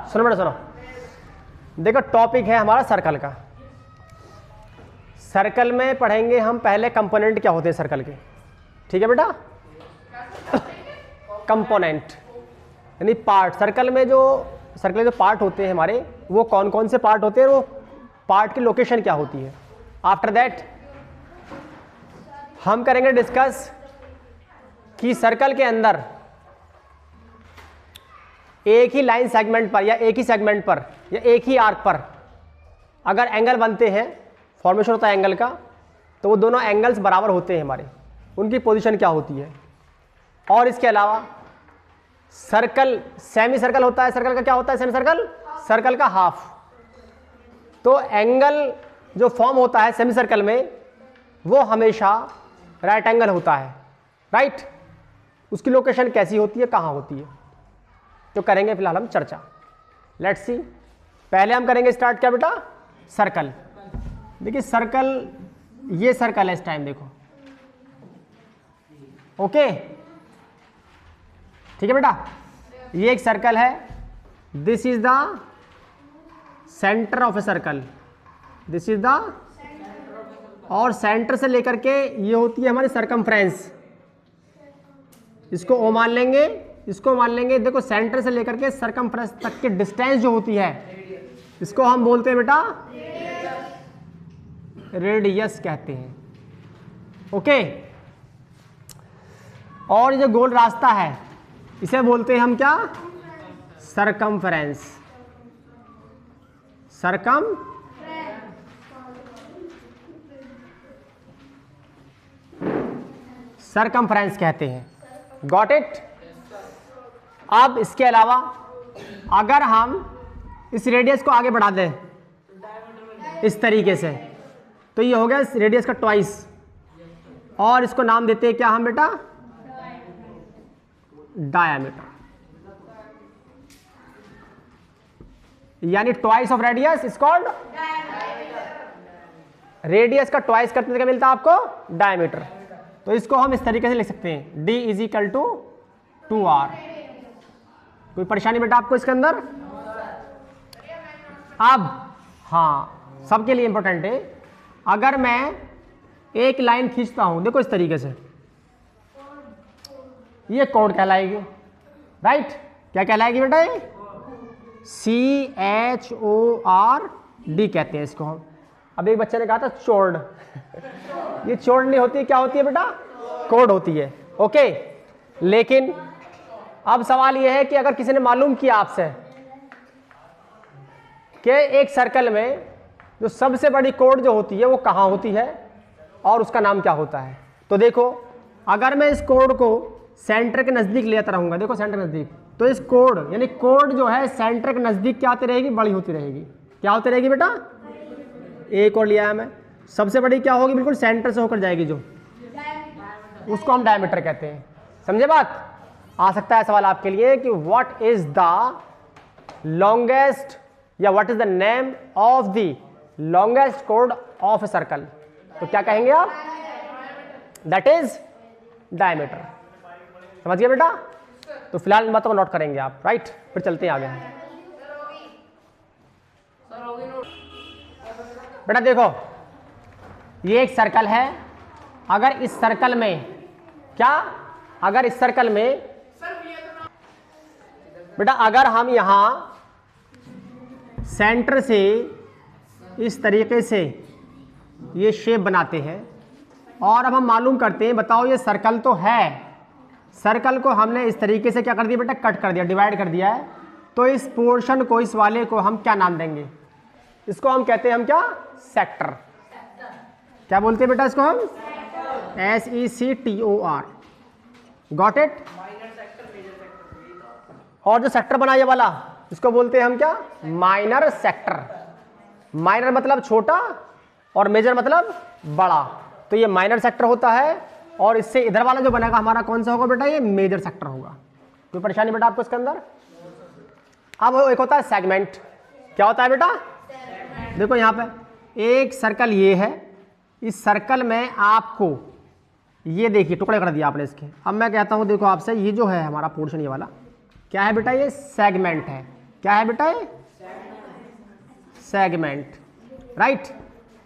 सुनो बेटा सुनो, देखो टॉपिक है हमारा सर्कल का। सर्कल में पढ़ेंगे हम पहले कंपोनेंट क्या होते हैं सर्कल के, ठीक है बेटा। कंपोनेंट यानी पार्ट, सर्कल में जो पार्ट होते हैं हमारे, वो कौन कौन से पार्ट होते हैं, वो पार्ट की लोकेशन क्या होती है। आफ्टर दैट हम करेंगे डिस्कस कि सर्कल के अंदर एक ही लाइन सेगमेंट पर या एक ही सेगमेंट पर या एक ही आर्क पर अगर एंगल बनते हैं, फॉर्मेशन होता है एंगल का, तो वो दोनों एंगल्स बराबर होते हैं हमारे, उनकी पोजीशन क्या होती है। और इसके अलावा सर्कल सेमी सर्कल होता है, सर्कल का क्या होता है सेमी सर्कल, सर्कल का हाफ। तो एंगल जो फॉर्म होता है सेमी सर्कल में वो हमेशा राइट एंगल होता है, राइट। उसकी लोकेशन कैसी होती है, कहाँ होती है, तो करेंगे फिलहाल हम चर्चा। लेट्स सी, पहले हम करेंगे स्टार्ट क्या बेटा, सर्कल। देखिए सर्कल, ये सर्कल है इस टाइम, देखो ओके, ठीक है बेटा। ये एक सर्कल है, this is the centre of a circle, this is the, और सेंटर से लेकर के ये होती है हमारी सरकमफ्रेंस, इसको ओ मान लेंगे, इसको मान लेंगे। देखो सेंटर से लेकर के सरकमफ्रेंस तक की डिस्टेंस जो होती है इसको हम बोलते हैं बेटा रेडियस कहते हैं, ओके। और ये जो गोल रास्ता है इसे बोलते हैं हम क्या, सरकमफ्रेंस, सरकमफ्रेंस कहते हैं। Got it. अब इसके अलावा अगर हम इस रेडियस को आगे बढ़ा दें इस तरीके से, तो ये हो गया इस रेडियस का ट्वाइस, और इसको नाम देते हैं क्या हम बेटा, डायामीटर, यानी twice of radius is called, radius का ट्वाइस करने से क्या मिलता है आपको, डायमीटर। तो इसको हम इस तरीके से लिख सकते हैं, d is equal to 2r। कोई परेशानी बेटा आपको इसके अंदर। अब हाँ, सबके लिए इंपॉर्टेंट है, अगर मैं एक लाइन खींचता हूं, देखो इस तरीके से, ये कोड कहलाएगी, राइट। क्या कहलाएगी बेटा, ये CHORD कहते हैं इसको हम। अब एक बच्चे ने कहा था चोर्ड, ये चोर्ड नहीं होती, क्या होती है बेटा, कोड होती है, ओके। लेकिन अब सवाल ये है कि अगर किसी ने मालूम किया आपसे कि एक सर्कल में जो सबसे बड़ी कोड जो होती है वो कहाँ होती है और उसका नाम क्या होता है, तो देखो अगर मैं इस कोड को सेंटर के नज़दीक लेता रहूँगा, देखो सेंटर नज़दीक, तो इस कोड यानी कोड जो है सेंटर के नज़दीक क्या आती रहेगी, बड़ी होती रहेगी। क्या होती रहेगी बेटा, एक और लिया है मैं, सबसे बड़ी क्या होगी, बिल्कुल सेंटर से होकर जाएगी जो, उसको हम डायमीटर कहते हैं। समझे बात। आ सकता है सवाल आपके लिए कि व्हाट इज द लॉन्गेस्ट या what is the name of the longest code of a circle, तो क्या कहेंगे आप, दैट इज डायमीटर। समझ गए बेटा। तो फिलहाल इन बातों को नोट करेंगे आप, राइट। फिर चलते हैं आगे। बेटा देखो ये एक सर्कल है, अगर इस सर्कल में क्या, अगर इस सर्कल में बेटा अगर हम यहां सेंटर से इस तरीके से ये शेप बनाते हैं और अब हम मालूम करते हैं, बताओ ये सर्कल तो है, सर्कल को हमने इस तरीके से क्या कर दिया बेटा, कट कर दिया, डिवाइड कर दिया है। तो इस पोर्शन को, इस वाले को हम क्या नाम देंगे, इसको हम कहते हैं हम क्या, सेक्टर। क्या बोलते हैं बेटा इसको हम, SECTOR। Got it. और जो सेक्टर बना ये वाला, इसको बोलते हैं हम क्या, माइनर सेक्टर। माइनर मतलब छोटा और मेजर मतलब बड़ा, तो ये माइनर सेक्टर होता है। और इससे इधर वाला जो बनेगा हमारा कौन सा होगा बेटा, ये मेजर सेक्टर होगा। कोई परेशानी बेटा आपको इसके अंदर। अब एक होता है सेगमेंट। क्या होता है बेटा, देखो यहाँ पे एक सर्कल ये है, इस सर्कल में आपको ये देखिए टुकड़े कर दिया आपने इसके। अब मैं कहता हूँ देखो आपसे, ये जो है हमारा पोर्शन ये वाला क्या है बेटा, ये सेगमेंट है। क्या है बेटा ये? Segment, right.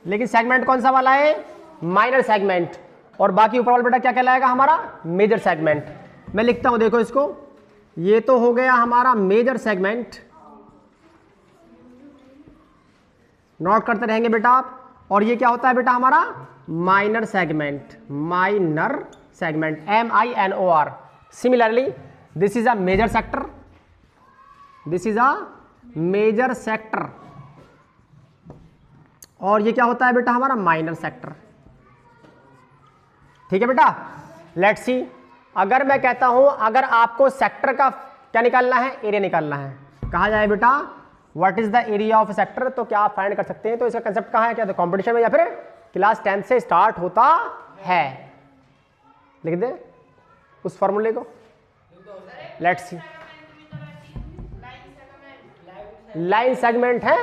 लेकिन सेगमेंट कौन सा वाला है? Minor segment. और बाकी ऊपर वाला बेटा क्या कहलाएगा हमारा? Major segment. मैं लिखता हूं, देखो इसको, ये तो हो गया हमारा मेजर सेगमेंट, नोट करते रहेंगे बेटा आप। और ये क्या होता है बेटा हमारा? Minor segment, minor segment, MINOR। Similarly this is a major sector, this is a major sector. और ये क्या होता है बेटा हमारा? Minor sector. ठीक है बेटा। लेट्स सी, अगर मैं कहता हूं अगर आपको सेक्टर का क्या निकालना है? एरिया निकालना है। कहा जाए बेटा what is the area of sector, तो क्या आप फाइंड कर सकते हैं? तो इसका कंसेप्ट कहाँ है? क्या तो कॉम्पिटिशन में या फिर क्लास 10 से स्टार्ट होता है। लिख दे उस फॉर्मूले को। लेट्स सी, लाइन सेगमेंट है,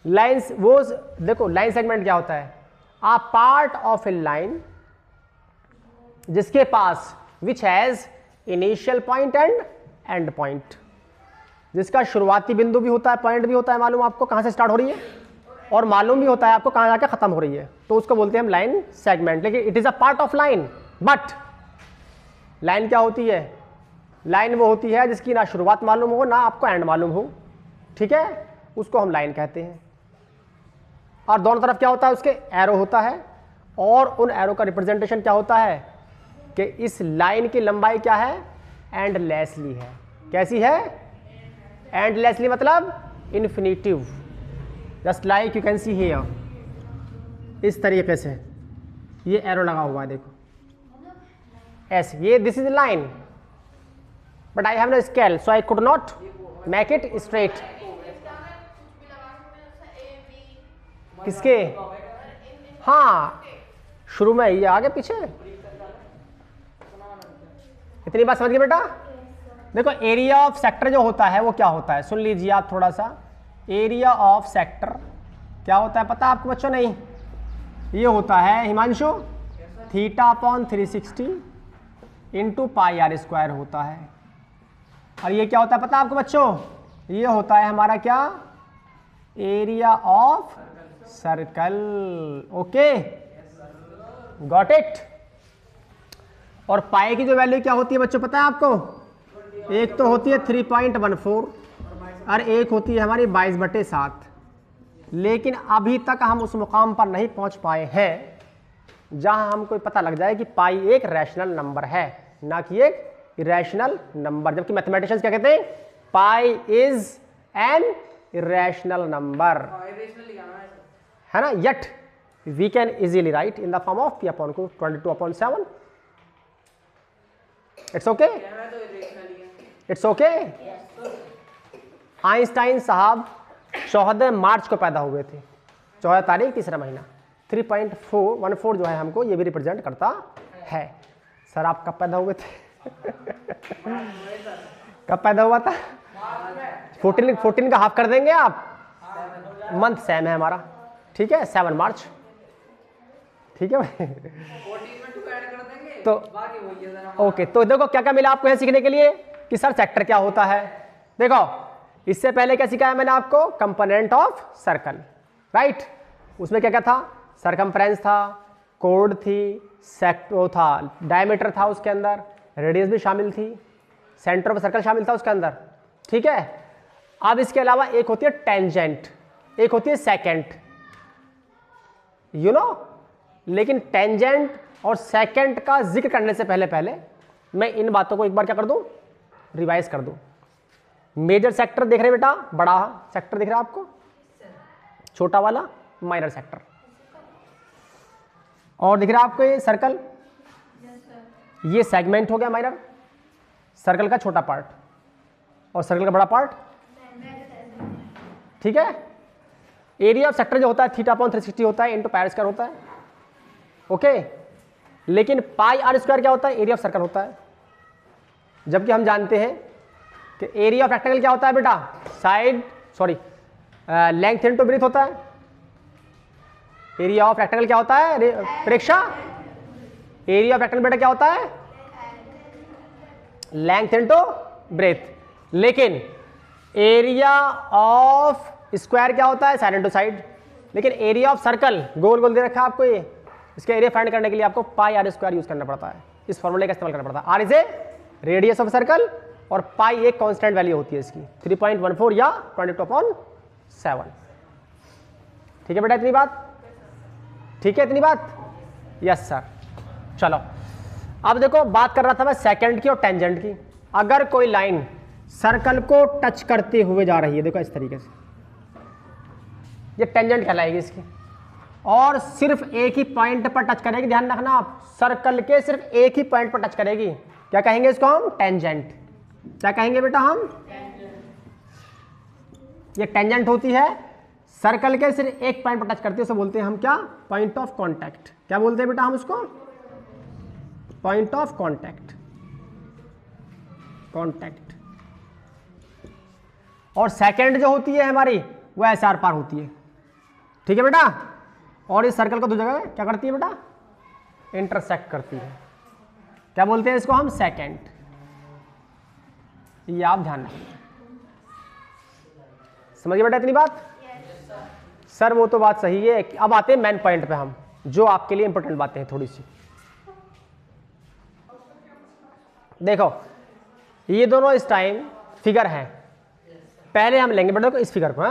लाइन्स वो देखो, लाइन सेगमेंट क्या होता है? A part of a line जिसके पास which has initial point and end point, जिसका शुरुआती बिंदु भी होता है, पॉइंट भी होता है, मालूम आपको कहां से स्टार्ट हो रही है, और मालूम भी होता है आपको कहां जाकर खत्म हो रही है, तो उसको बोलते हैं हम लाइन सेगमेंट। लेकिन it is a part of line. But line क्या होती है? लाइन वो होती है जिसकी ना शुरुआत मालूम हो ना आपको एंड मालूम हो, ठीक है, उसको हम लाइन कहते हैं। और दोनों तरफ क्या होता है? उसके एरो होता है, और उन एरो का रिप्रेजेंटेशन क्या होता है कि इस लाइन की लंबाई क्या है? एंडलेसली है। कैसी है? एंडलेसली मतलब infinitive, just like you can see here. इस तरीके से ये एरो लगा हुआ है, देखो ऐसे, ये this is line, but I have no scale so I could not make it straight. किसके? हाँ, शुरू में ये आगे पीछे। इतनी बात समझ गए बेटा? देखो एरिया ऑफ सेक्टर जो होता है वो क्या होता है, सुन लीजिए आप थोड़ा सा। एरिया ऑफ सेक्टर क्या होता है पता है आपको बच्चों? नहीं, ये होता है हिमांशु θ/360 इंटू πr² होता है। और ये क्या होता है पता है आपको बच्चों? ये होता है हमारा क्या? Area of circle. Okay, got it. और पाई की जो वैल्यू क्या होती है बच्चों पता है आपको? एक तो होती है 3.14 और एक होती है हमारी 22/7। लेकिन अभी तक हम उस मुकाम पर नहीं पहुंच पाए हैं जहां हमको पता लग जाए कि पाई एक रैशनल नंबर है, ना कि एक इरेशनल नंबर। जबकि मैथमेटिशियंस क्या कहते हैं? Pi is an irrational number, है ना। Yet we can easily write in the form of P/Q 22/7। It's okay, it's okay. Einstein साहब 14 मार्च को पैदा हुए थे, 14 तारीख तीसरा महीना। 3.414 जो है हमको ये भी रिप्रेजेंट करता है। सर आप कब पैदा हुए थे? कब पैदा हुआ था? 14 का हाफ कर देंगे आप, मंथ सेम है हमारा, ठीक है, 7 मार्च, ठीक है भाई। तो ओके, तो देखो क्या क्या मिला आपको यहाँ सीखने के लिए कि सर सेक्टर क्या होता है। देखो इससे पहले क्या सिखाया मैंने आपको? Component of circle, right. उसमें क्या क्या था? सरकमफ्रेंस था, कोड थी, वो था डायमीटर था, उसके अंदर रेडियस भी शामिल थी, सेंटर ऑफ सर्कल शामिल था उसके अंदर, ठीक है। अब इसके अलावा एक होती है टेंजेंट, एक होती है सेकेंट, यू नो। लेकिन टेंजेंट और सेकेंट का जिक्र करने से पहले मैं इन बातों को एक बार क्या कर दूं? रिवाइज कर दूं। मेजर सेक्टर देख रहे बेटा, बड़ा सेक्टर दिख रहा है आपको, छोटा वाला माइनर सेक्टर, और दिख रहा है आपको ये सर्कल, ये सेगमेंट हो गया माइनर, सर्कल का छोटा पार्ट और सर्कल का बड़ा पार्ट, ठीक है। एरिया ऑफ सेक्टर जो होता है θ/360 होता है इंटू πr² होता है, ओके। लेकिन πr² क्या होता है? एरिया ऑफ सर्कल होता है। जबकि हम जानते हैं कि एरिया ऑफ रेक्टेंगल क्या होता है बेटा? साइड लेंथ इंटू ब्रीथ होता है। एरिया ऑफ रेक्टेंगल क्या होता है परीक्षा? एरिया ऑफ रेक्टेंगल बेटा क्या होता है? Length into breadth. लेकिन एरिया ऑफ स्क्वायर क्या होता है, साइड इनटू साइड, लेकिन एरिया ऑफ सर्कल गोल गोल दे रखा है आपको, ये इसका एरिया फाइंड करने के लिए आपको पाई आर स्क्वायर यूज करना पड़ता है, इस फॉर्मूले का इस्तेमाल करना पड़ता है। R is a radius of circle और पाई एक कांस्टेंट वैल्यू होती है इसकी 3.14 या 22/7। ठीक है बेटा, इतनी बात ठीक है, इतनी बात, यस सर। चलो अब देखो, बात कर रहा था मैं सेकंड की और टेंजेंट की। अगर कोई लाइन सर्कल को टच करते हुए जा रही है, देखो इस तरीके से, ये टेंजेंट कहलाएगी इसकी, और सिर्फ एक ही पॉइंट पर टच करेगी, ध्यान रखना आप, सर्कल के सिर्फ एक ही पॉइंट पर टच करेगी, क्या कहेंगे इसको हम, टेंजेंट। क्या कहेंगे बेटा हम, ये टेंजेंट होती है, सर्कल के सिर्फ एक पॉइंट पर टच करती है, उसे बोलते हैं हम क्या, पॉइंट ऑफ कांटेक्ट। क्या बोलते हैं बेटा हम उसको, पॉइंट ऑफ कांटेक्ट, कांटेक्ट। और सेकंड जो होती है हमारी वो ऐसे आर पार होती है, ठीक है बेटा, और इस सर्कल को दो जगह क्या करती है बेटा, इंटरसेक्ट करती है। क्या बोलते हैं इसको हम, सेकंड। ये आप ध्यान रखिए, समझिए बेटा इतनी बात। सर वो तो बात सही है, अब आते हैं मेन पॉइंट पे हम, जो आपके लिए इंपॉर्टेंट बातें हैं थोड़ी सी। देखो ये दोनों इस टाइम फिगर हैं, पहले हम लेंगे बेटा इस फिगर को,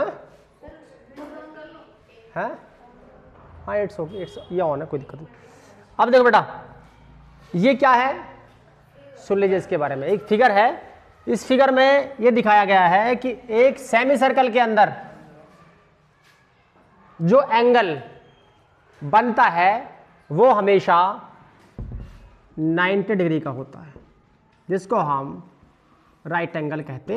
हाँ इट्स ओके, इट्स ये ऑन है, कोई दिक्कत नहीं। अब देखो बेटा ये क्या है, सुन लीजिए इसके बारे में। एक फिगर है, इस फिगर में ये दिखाया गया है कि एक सेमी सर्कल के अंदर जो एंगल बनता है वो हमेशा 90 डिग्री का होता है, जिसको हम राइट एंगल कहते।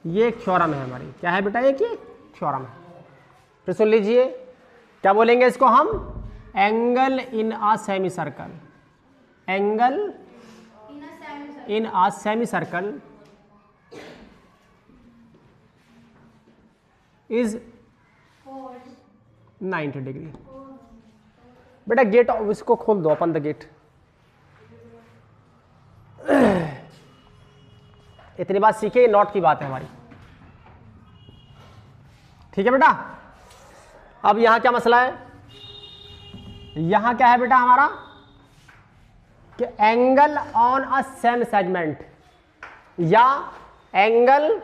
ये एक थ्योरम है हमारी, क्या है बेटा, ये कि थ्योरम है। फिर सुन लीजिए, क्या बोलेंगे इसको हम, angle in a semi circle, angle in a semi circle is 90 degree. बेटा गेट इसको खोल दो, ओपन द गेट। इतनी बात सीखिए, नॉट की बात है हमारी, ठीक है बेटा। अब यहां क्या मसला है, यहां क्या है बेटा हमारा, कि angle on a same segment या angle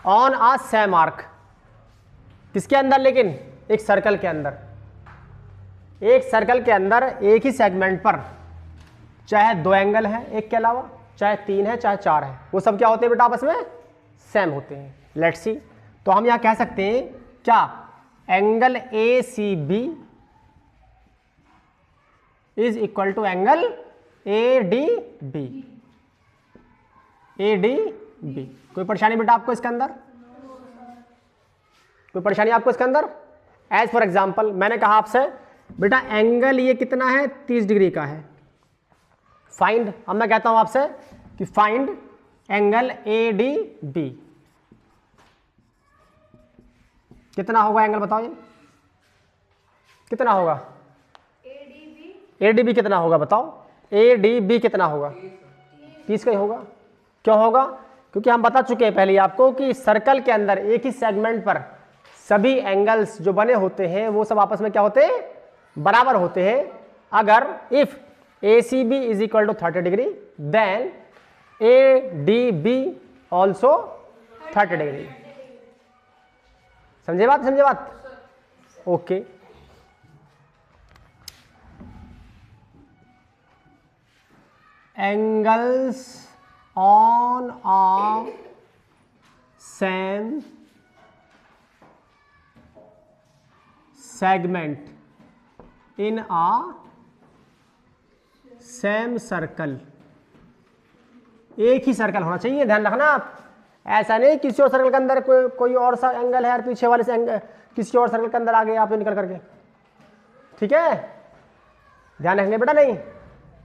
on a same arc, किसके अंदर, लेकिन एक सर्कल के अंदर, एक सर्कल के अंदर एक ही सेगमेंट पर चाहे दो एंगल है एक के अलावा, चाहे तीन है चाहे चार है, वो सब क्या होते हैं बेटा, आपस में सेम होते हैं। लेट्स सी, तो हम यहां कह सकते हैं क्या, angle A C B is equal to angle A D B, A D B. कोई परेशानी बेटा आपको इसके अंदर, कोई परेशानी आपको इसके अंदर। एज फॉर एग्जाम्पल मैंने कहा आपसे बेटा एंगल ये कितना है, 30 डिग्री का है, फाइंड, अब मैं कहता हूं आपसे कि find angle A D B, कितना होगा एंगल, बताओ ये कितना होगा, ए डी बी कितना होगा बताओ, ए डी बी कितना होगा, 30 का ही होगा। क्यों होगा, क्योंकि हम बता चुके हैं पहले आपको कि सर्कल के अंदर एक ही सेगमेंट पर सभी एंगल्स जो बने होते हैं वो सब आपस में क्या होते हैं, बराबर होते हैं। अगर if A C B is equal to 30 degree then A D B also 30 degree. समझे बात, समझे बात, okay. Angles on a same segment in a same circle, एक ही सर्कल होना चाहिए, ध्यान रखना आप, ऐसा नहीं किसी और सर्कल के अंदर कोई और सा एंगल है और पीछे वाले से एंगल किसी और सर्कल के अंदर आ गए आप निकल करके, ठीक है, ध्यान रखेंगे बेटा, नहीं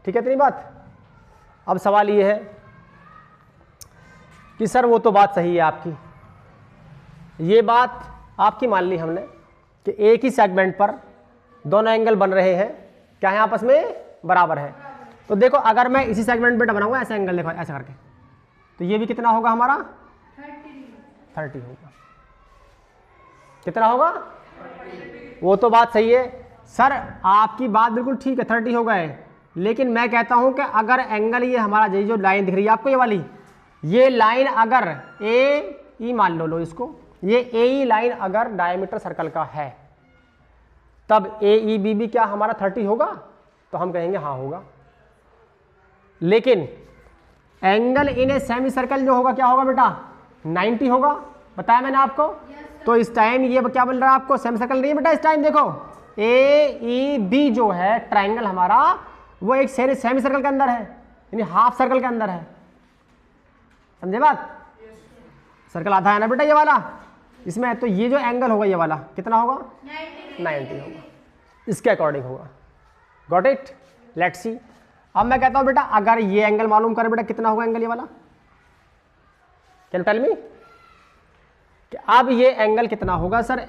ठीक है इतनी बात। अब सवाल ये है कि सर वो तो बात सही है आपकी, ये बात आपकी मान ली हमने कि एक ही सेगमेंट पर दोनों एंगल बन रहे हैं, क्या है आपस में बराबर है। तो देखो अगर मैं इसी सेगमेंट पे बनाऊंगा ऐसा एंगल, देखो ऐसा करके, तो ये भी कितना होगा हमारा 30 होगा। कितना होगा? वो तो बात सही है सर, आपकी बात बिल्कुल ठीक है, 30 हो गए। लेकिन मैं कहता हूं कि अगर एंगल ये हमारा जो लाइन दिख रही है आपको, ये वाली, ये लाइन अगर ए ई मान लो इसको, ये ए ई लाइन अगर डायमीटर सर्कल का है, तब ए ई बी भी क्या हमारा 30 होगा? तो हम कहेंगे हाँ होगा। लेकिन angle in a semi circle जो होगा क्या होगा बेटा? 90 होगा, बताया मैंने आपको। तो इस टाइम ये क्या बोल रहा है आपको? सेमी सर्कल नहीं है बेटा। इस टाइम देखो ए ई बी जो है ट्राइंगल हमारा, वो एक सेमी सर्कल के अंदर है, यानी हाफ सर्कल के अंदर है। समझे बात? सर्कल आधा है ना बेटा ये वाला इसमें, तो ये जो एंगल होगा ये वाला कितना होगा? 90 होगा, इसके अकॉर्डिंग होगा। Got it? Let's see. अब मैं कहता हूं बेटा अगर ये एंगल मालूम करें बेटा कितना होगा एंगल ये वाला, कैन टेल मी? अब ये एंगल कितना होगा sir?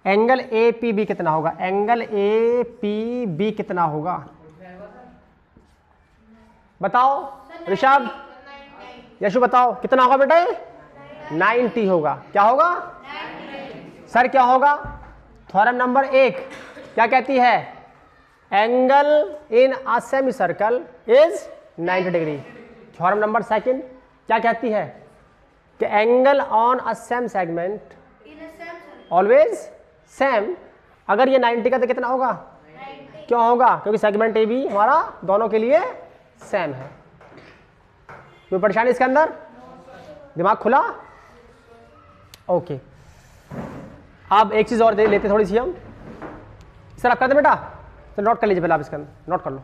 Angle A P B कितना होगा? एंगल ए पी बी कितना होगा बताओ? ऋषभ, यशु बताओ कितना होगा बेटा? 90 होगा। क्या होगा सर? क्या होगा? थ्योरम नंबर 1 क्या कहती है? Angle in a semi circle is 90 degree. Theorem number 2 क्या कहती है? कि angle on a same segment always same. अगर ये 90 का तो कितना होगा? क्यों होगा? क्योंकि सेगमेंट ए बी हमारा दोनों के लिए सेम है। कोई परेशानी इसके अंदर? दिमाग खुला? ओके। अब एक चीज और दे लेते थोड़ी सी हम, सर आप कर दे बेटा, तो नोट कर लीजिए पहले, आप इसके अंदर नोट कर लो।